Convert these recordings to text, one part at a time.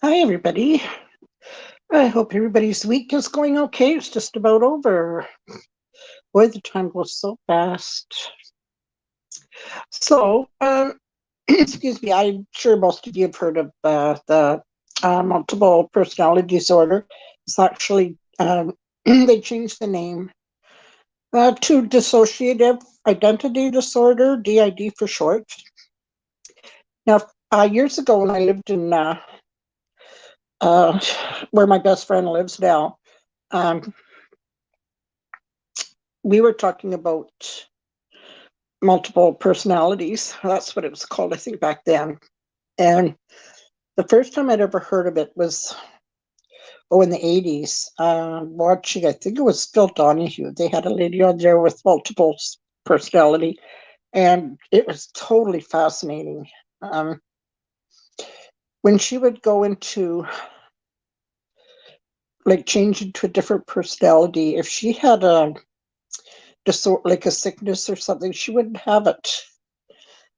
Hi, everybody. I hope everybody's week is going okay. It's just about over. Boy, the time goes so fast. So, excuse me, I'm sure most of you have heard of the multiple personality disorder. It's actually, they changed the name to dissociative identity disorder, DID for short. Now, years ago when I lived in uh, where my best friend lives now, um, we were talking about multiple personalities. That's what it was called, I think, back then. And the first time I'd ever heard of it was, in the 80s, watching, I think it was Phil Donahue. They had a lady on there with multiple personality, and it was totally fascinating. Um, when she would go into, like, change into a different personality, if she had a disorder, like a sickness or something, she wouldn't have it.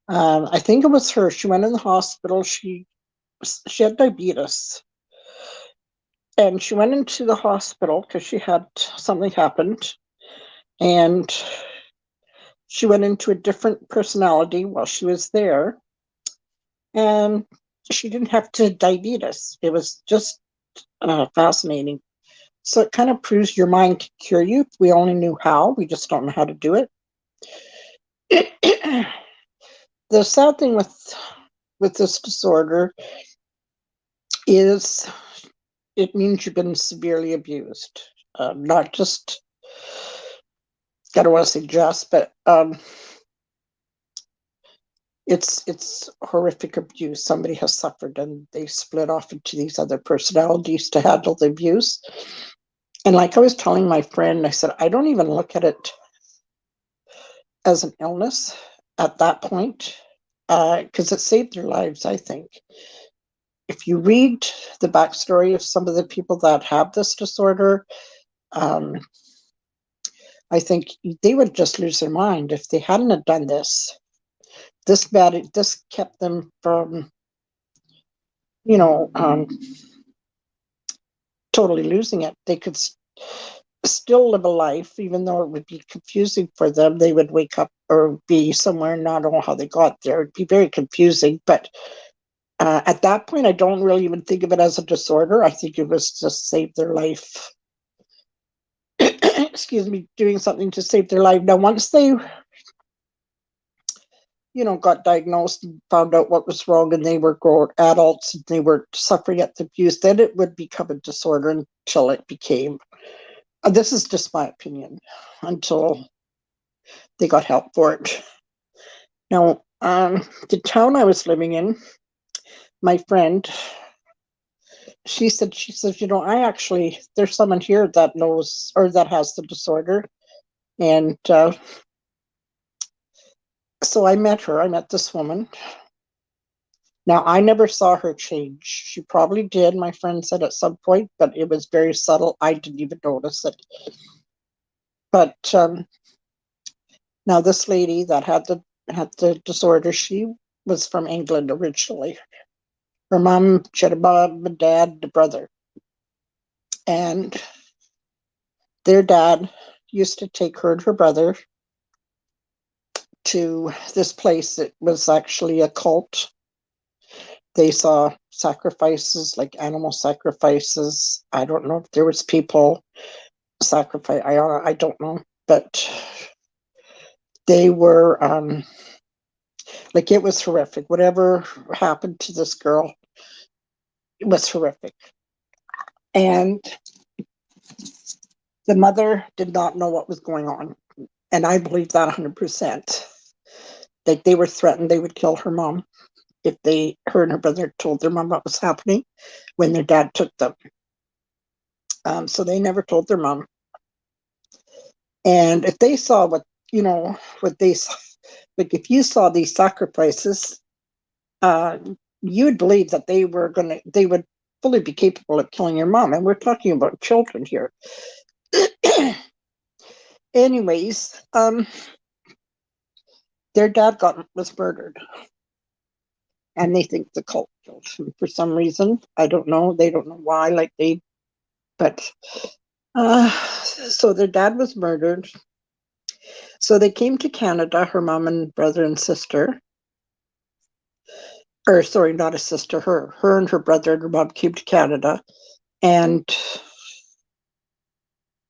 I think it was her. She went in the hospital. She had diabetes, and she went into the hospital because she had something happened, and she went into a different personality while she was there, and she didn't have to diabetes. It was just fascinating. So it kind of proves your mind can cure you if we only knew how. We just don't know how to do it. The sad thing with this disorder is it means you've been severely abused. Not just, I don't want to say just, but it's horrific abuse. Somebody has suffered and they split off into these other personalities to handle the abuse. And like I was telling my friend, I said, I don't even look at it as an illness at that point, because it saved their lives, I think. If you read the backstory of some of the people that have this disorder, um, I think they would just lose their mind if they hadn't have done this. This kept them from, you know, totally losing it. They could still live a life, even though it would be confusing for them. They would wake up or be somewhere and not know how they got there. It'd be very confusing. But at that point, I don't really even think of it as a disorder. I think it was just save their life. Excuse me, doing something to save their life. Now, once they, got diagnosed and found out what was wrong, and they were grown adults and they were suffering at the abuse, then it would become a disorder until it became. This is just my opinion. Until they got help for it. Now, the town I was living in, my friend, she says, I actually, there's someone here that knows or that has the disorder. And so I met her. I met this woman. Now, I never saw her change. She probably did, my friend said at some point, but it was very subtle. I didn't even notice it. But now this lady that had the disorder, she was from England originally. Her mom, she had a mom, a dad, a brother. And their dad used to take her and her brother to this place. It was actually a cult. They saw sacrifices, like animal sacrifices. I don't know if there was people sacrifice. I don't know, but they were like, it was horrific. Whatever happened to this girl, it was horrific. And the mother did not know what was going on, and I believe that 100%. Like, they were threatened they would kill her mom if her and her brother told their mom what was happening when their dad took them. So they never told their mom. And if they saw what they saw, like if you saw these sacrifices, you would believe that they would fully be capable of killing your mom. And we're talking about children here. Anyways, their dad was murdered, and they think the cult killed for some reason. I don't know. They don't know why. But so their dad was murdered. So they came to Canada, her mom and brother and sister. Or sorry, not a sister, her and her brother and her mom came to Canada. And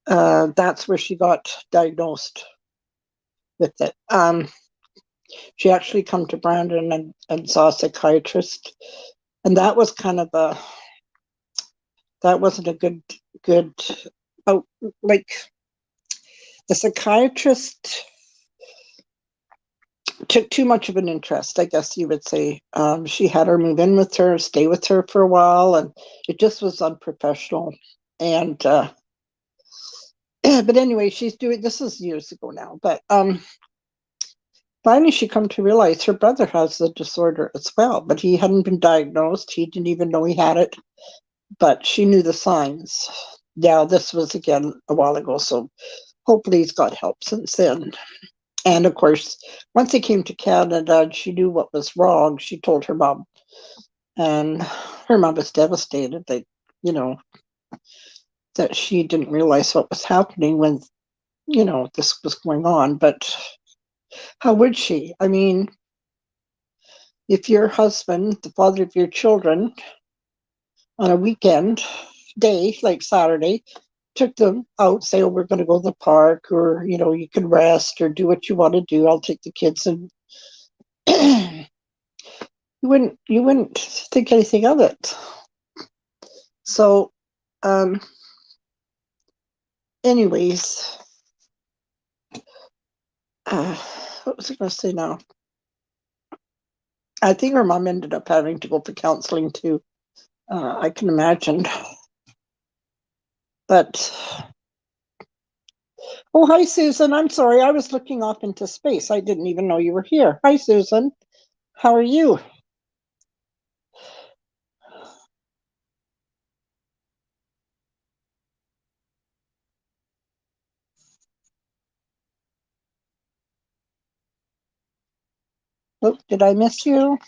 that's where she got diagnosed with it. She actually come to Brandon and saw a psychiatrist. And that was kind of that wasn't a good, oh, like the psychiatrist took too much of an interest, I guess you would say. She had her move in with her, stay with her for a while, and it just was unprofessional. And but anyway, she's doing this is years ago now. But finally, she come to realize her brother has the disorder as well, but he hadn't been diagnosed. He didn't even know he had it, but she knew the signs. Yeah, this was again a while ago, so hopefully he's got help since then. And of course, once he came to Canada and she knew what was wrong, she told her mom. And her mom was devastated that, you know, that she didn't realize what was happening when, you know, this was going on. But how would she? I mean, if your husband, the father of your children, on a weekend day, like Saturday, took them out, say, oh, we're going to go to the park, or, you know, you can rest or do what you want to do. I'll take the kids. And you wouldn't think anything of it. So, anyways, what was I going to say now? I think her mom ended up having to go for counseling too. I can imagine. But, oh, hi, Susan. I'm sorry. I was looking off into space. I didn't even know you were here. Hi, Susan. How are you? Oh, did I miss you?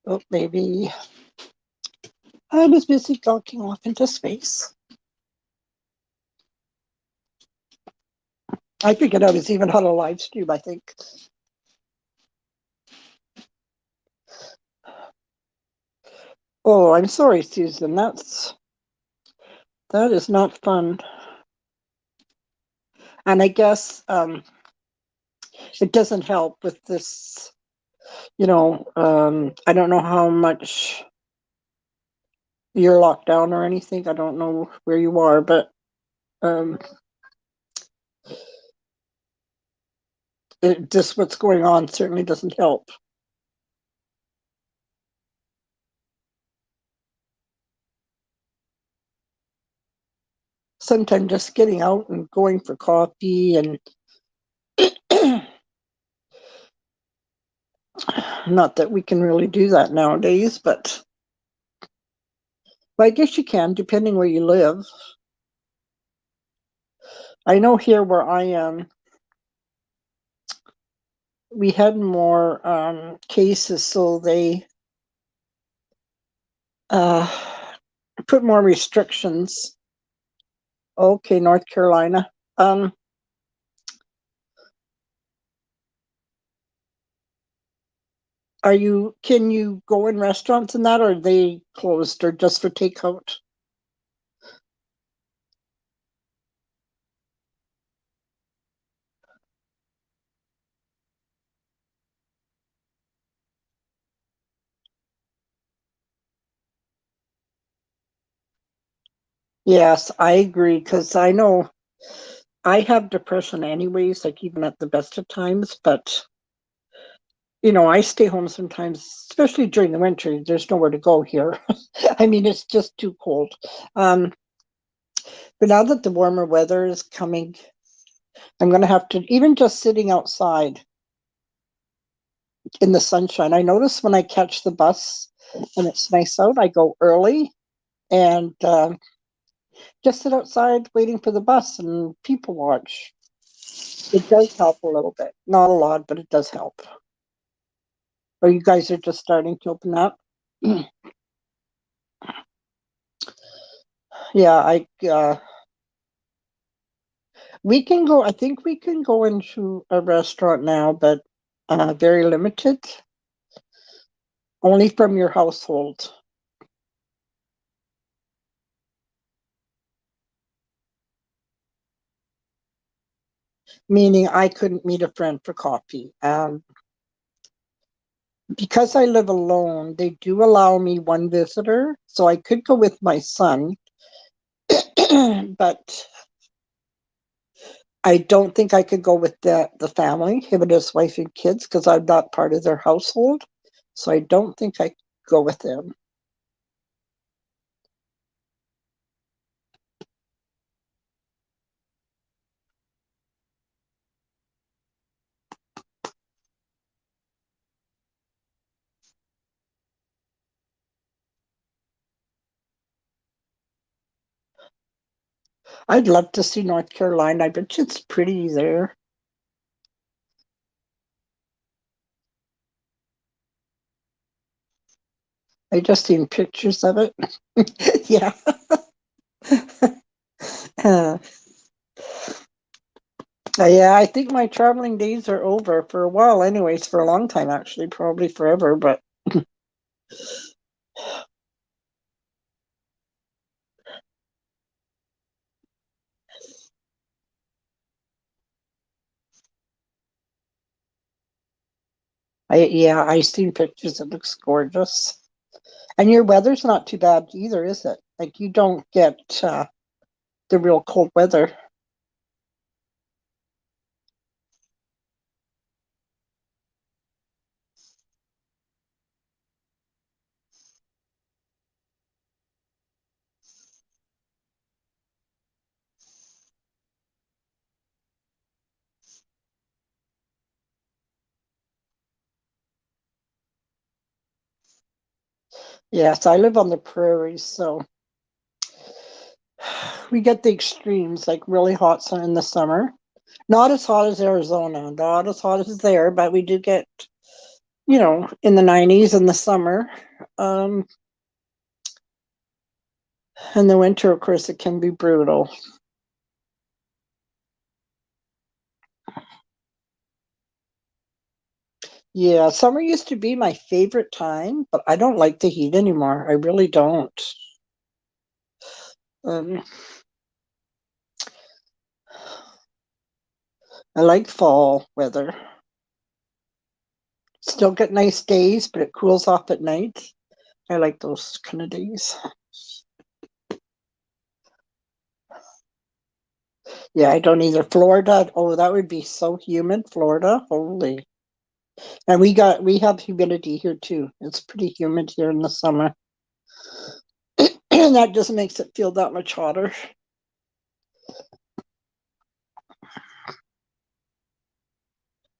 Oh, maybe I was busy talking off into space. I figured I was even on a live stream, I think. Oh, I'm sorry, Susan. That is not fun. And I guess it doesn't help with this, you know, I don't know how much you're locked down or anything. I don't know where you are, but just what's going on certainly doesn't help. Sometimes just getting out and going for coffee and not that we can really do that nowadays, but I guess you can, depending where you live. I know here where I am, we had more cases, so they put more restrictions. Okay, North Carolina. Can you go in restaurants and that, or are they closed or just for takeout? Yes, I agree, because I know I have depression anyways, like even at the best of times, but you know, I stay home sometimes, especially during the winter. There's nowhere to go here. I mean, it's just too cold. Um, but now that the warmer weather is coming, I'm going to have to, even just sitting outside in the sunshine. I notice when I catch the bus and it's nice out, I go early and just sit outside waiting for the bus and people watch. It does help a little bit. Not a lot, but it does help. Or you guys are just starting to open up? Yeah, we can go. I think we can go into a restaurant now, but very limited, only from your household. Meaning, I couldn't meet a friend for coffee. Because I live alone, they do allow me one visitor, so I could go with my son, but I don't think I could go with the family, him and his wife and kids, because I'm not part of their household. So I don't think I could go with them. I'd love to see North Carolina. I bet you it's pretty there. I just seen pictures of it. Yeah. Uh, yeah, I think my traveling days are over for a while, anyways, for a long time, actually, probably forever. But yeah, I seen pictures. It looks gorgeous. And your weather's not too bad either, is it? Like you don't get the real cold weather. Yes, I live on the prairies, so we get the extremes, like really hot sun in the summer. Not as hot as Arizona, not as hot as there, but we do get, in the 90s in the summer. Um, in the winter, of course, it can be brutal. Yeah, summer used to be my favorite time, but I don't like the heat anymore. I really don't. Um, I like fall weather. Still get nice days, but it cools off at night. I like those kind of days. Yeah, I don't either. Florida, oh, that would be so humid. Florida, holy. And we have humidity here too. It's pretty humid here in the summer. And that just makes it feel that much hotter.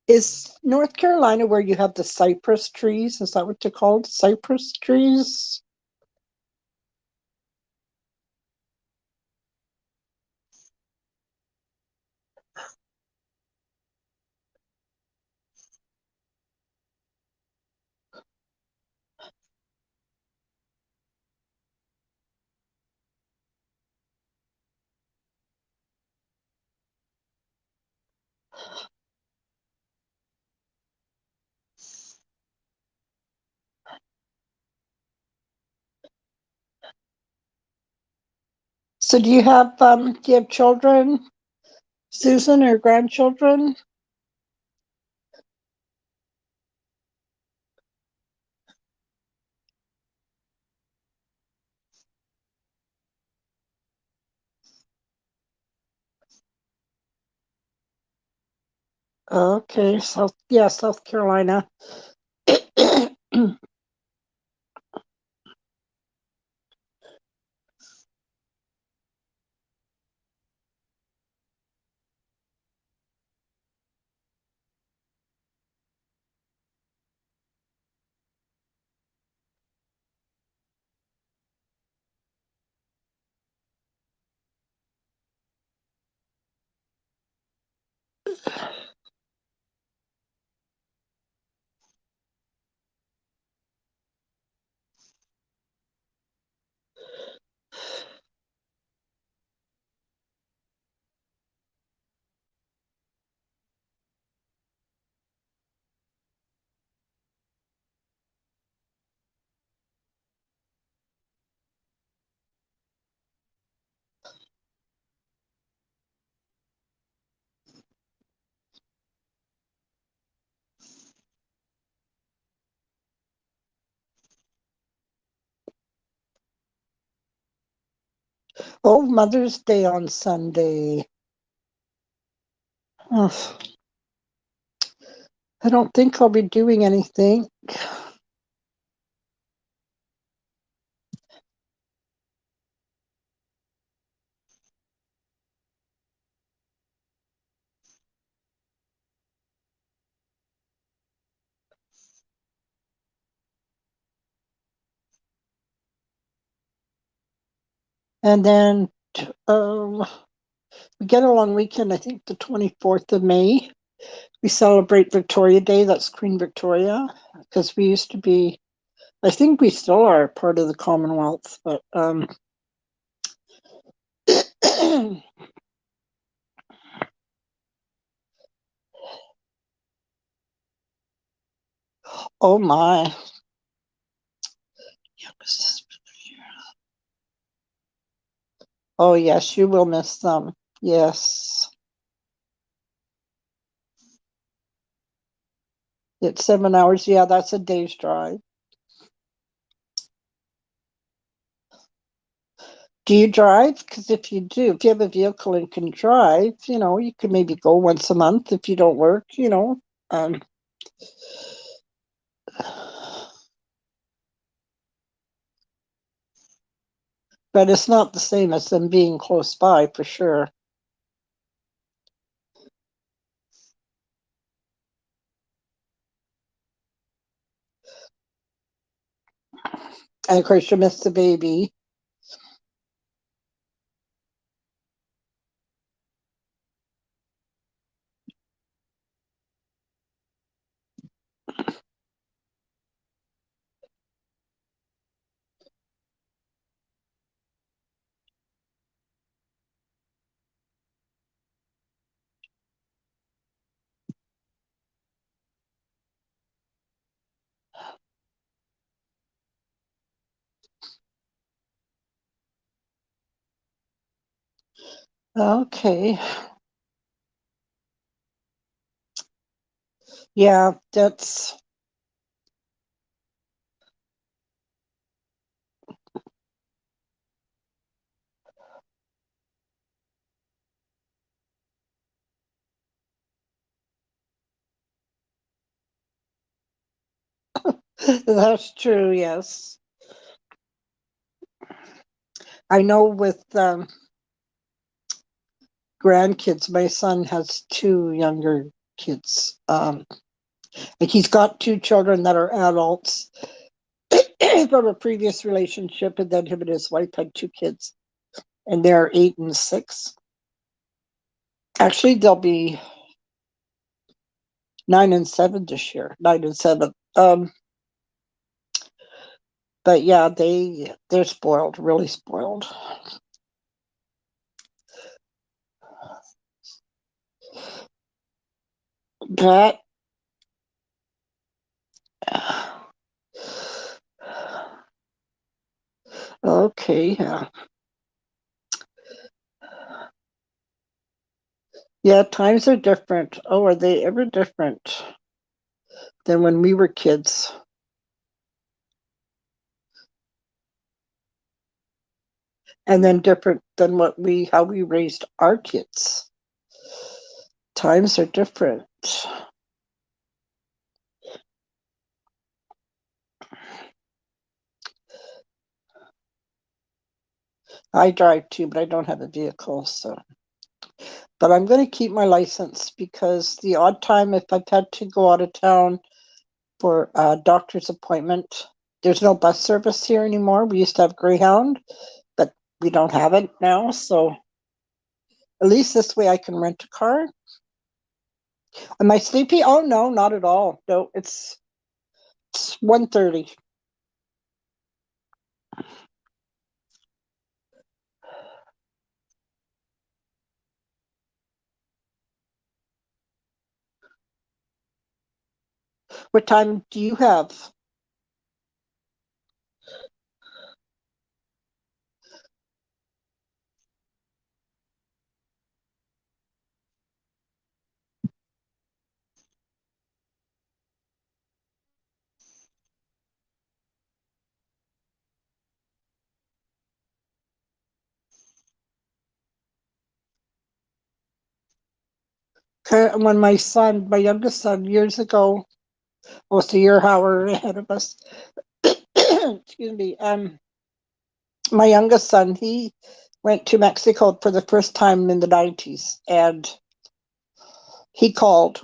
Is North Carolina where you have the cypress trees? Is that what they're called? Cypress trees? So do you have children, Susan, or grandchildren? Okay, South Carolina. Oh, Mother's Day on Sunday. Oh, I don't think I'll be doing anything. And then we get a long weekend, I think the 24th of May. We celebrate Victoria Day. That's Queen Victoria, because we used to be, I think we still are part of the Commonwealth, but oh my. Oh yes, you will miss them. Yes. It's 7 hours. Yeah, that's a day's drive. Do you drive? Because if you do, if you have a vehicle and can drive, you could maybe go once a month if you don't work. Um, but it's not the same as them being close by for sure. And of course, you miss the baby. Okay. Yeah, that's true. Yes. I know with grandkids, my son has two younger kids. Like he's got two children that are adults from a previous relationship, and then him and his wife had two kids, and they're 8 and 6. Actually, they'll be 9 and 7 this year. 9 and 7. But yeah, they're spoiled, really spoiled. But okay, yeah. Yeah, times are different. Oh, are they ever different than when we were kids? And then different than how we raised our kids. Times are different. I drive too, but I don't have a vehicle, so. But I'm going to keep my license because the odd time if I've had to go out of town for a doctor's appointment, there's no bus service here anymore. We used to have Greyhound, but we don't have it now. So at least this way I can rent a car. Am I sleepy? Oh no, not at all. No, it's 1:30. What time do you have? When my youngest son, years ago, almost a year, however, ahead of us, excuse me, my youngest son, he went to Mexico for the first time in the 90s, and he called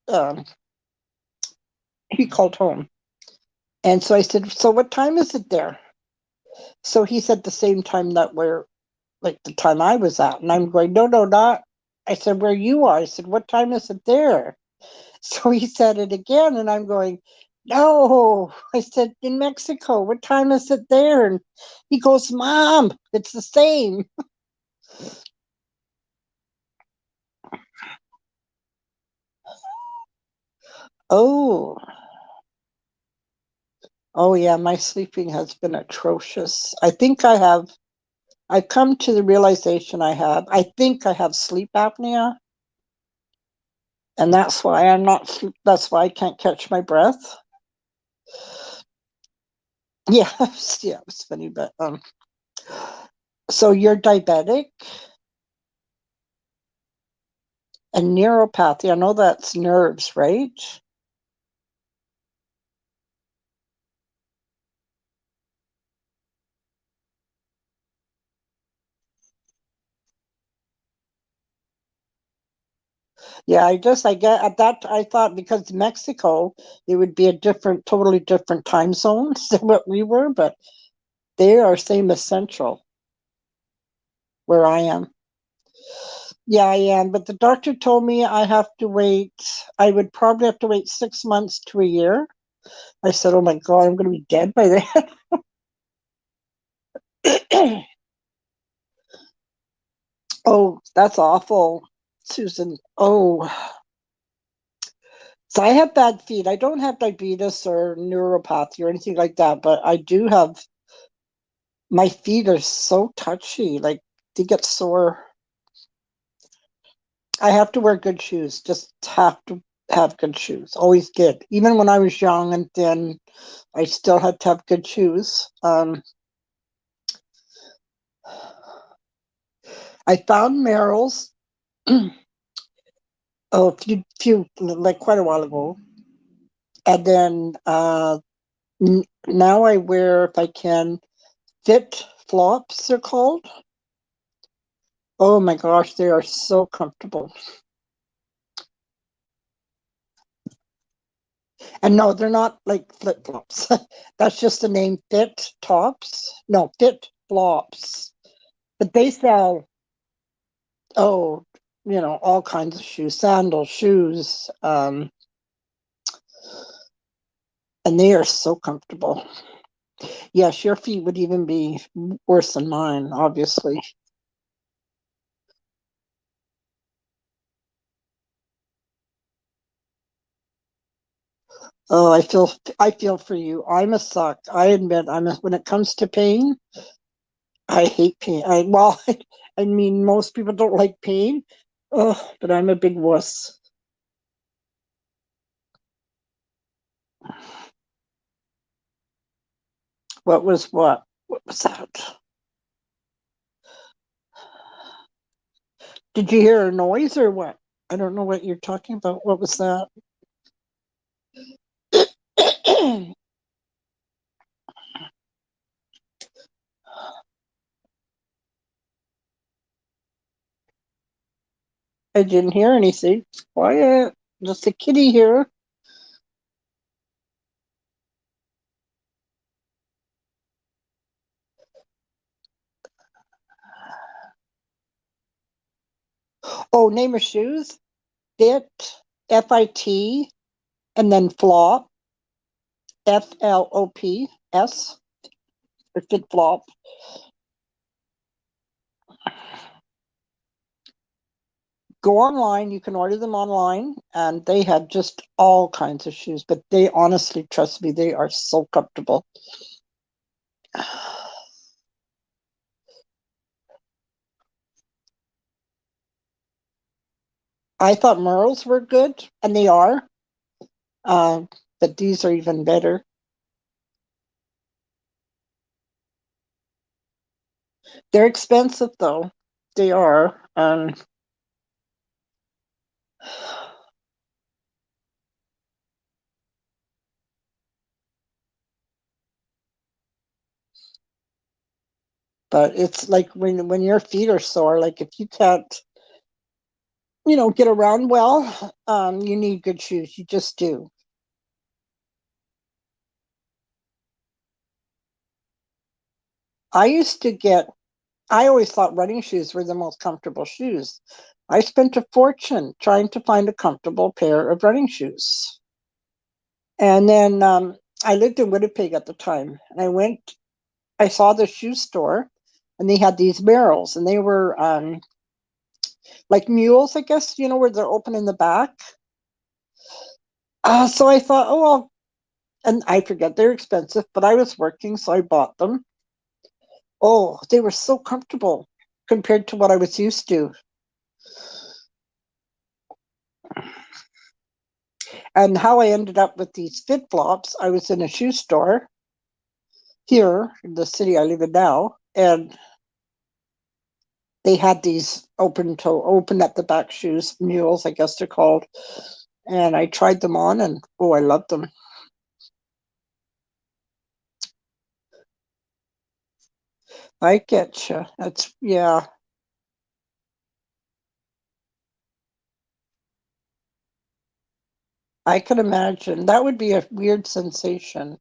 um, he called home. And so I said, "So what time is it there?" So he said the same time that we're like the time I was at. And I'm going, "No, no, not." I said, "Where you are." I said, "What time is it there?" So he said it again, and I'm going, "No." I said, "In Mexico, what time is it there?" And he goes, "Mom, it's the same." Oh, oh yeah, my sleeping has been atrocious. I've come to the realization I think I have sleep apnea, and that's why I can't catch my breath. Yeah, yeah, it's funny, but so you're diabetic and neuropathy. I know that's nerves, right? Yeah, I get at that. I thought because Mexico, it would be a totally different time zones than what we were, but they are same as Central where I am. Yeah, I am. But the doctor told me I would probably have to wait 6 months to a year. I said, "Oh my God, I'm going to be dead by then." Oh, that's awful, Susan. Oh, so I have bad feet. I don't have diabetes or neuropathy or anything like that, but I do have my feet are so touchy, like they get sore. I have to wear good shoes, just have to have good shoes. Always did. Even when I was young and thin, I still had to have good shoes. I found Merrell's like quite a while ago. And then now I wear, if I can, Fit Flops, they're called. Oh my gosh, they are so comfortable. And no, they're not like flip flops. That's just the name, Fit Tops. No, Fit Flops. But they sell, oh, all kinds of shoes, sandals, shoes, and they are so comfortable. Yes, your feet would even be worse than mine, obviously. Oh, I feel for you. I'm a suck. I admit when it comes to pain, I hate pain. I mean, most people don't like pain. Oh, but I'm a big wuss. What? What was that? Did you hear a noise or what? I don't know what you're talking about. What was that? I didn't hear anything. It's quiet. Just a kitty here. Oh, name of shoes? Fit, FIT, and then flop, FLOPS, or Fit Flop. Go online. You can order them online, and they have just all kinds of shoes. But they honestly, trust me, they are so comfortable. I thought Merles were good, and they are, uh, but these are even better. They're expensive though. They are. But it's like when your feet are sore, like if you can't, get around well, you need good shoes. You just do. I used to get, I always thought running shoes were the most comfortable shoes. I spent a fortune trying to find a comfortable pair of running shoes. And then I lived in Winnipeg at the time, and I saw the shoe store, and they had these barrels, and they were like mules, I guess, where they're open in the back. So I thought, oh, well, and I forget they're expensive, but I was working, so I bought them. Oh, they were so comfortable compared to what I was used to. And how I ended up with these fit flops, I was in a shoe store here in the city I live in now, and they had these open at the back shoes, mules, I guess they're called. And I tried them on, and oh, I loved them. I get you. Yeah. I can imagine. That would be a weird sensation.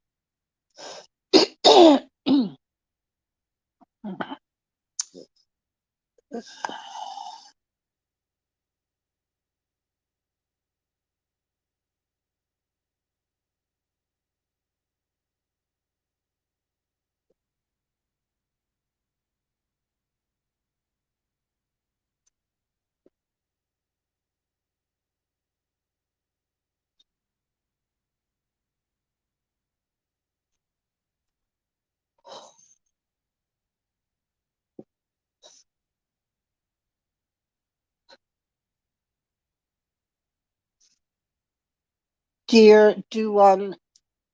Do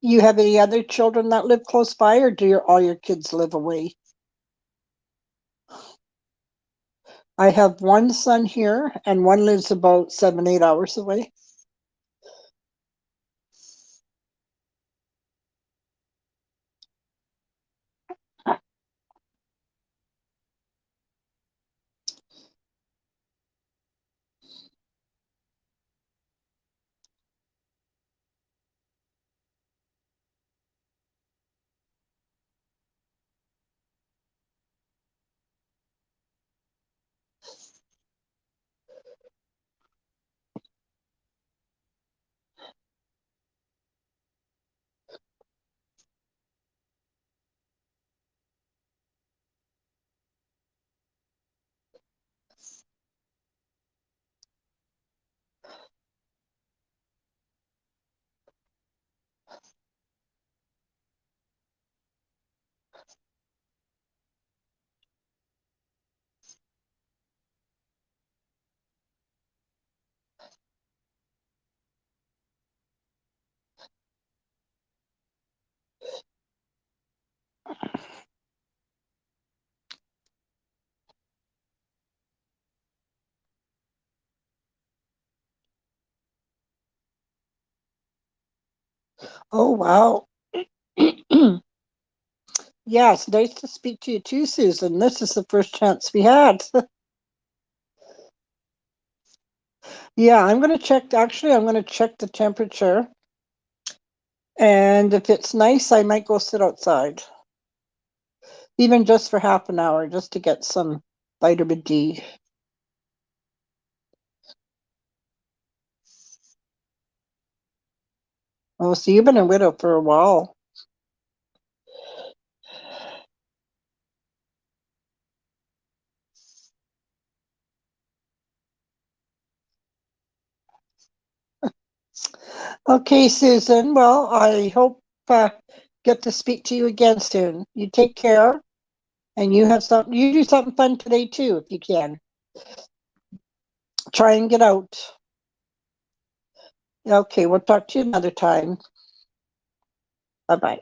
you have any other children that live close by, or do all your kids live away? I have one son here, and one lives about 7, 8 hours away. Oh, wow. Yeah, it's nice to speak to you too, Susan. This is the first chance we had. Yeah, I'm going to check the temperature. And if it's nice, I might go sit outside, even just for half an hour, just to get some vitamin D. Oh, so you've been a widow for a while. Okay, Susan. Well, I hope get to speak to you again soon. You take care, and you do something fun today too, if you can. Try and get out. Okay, we'll talk to you another time. Bye bye.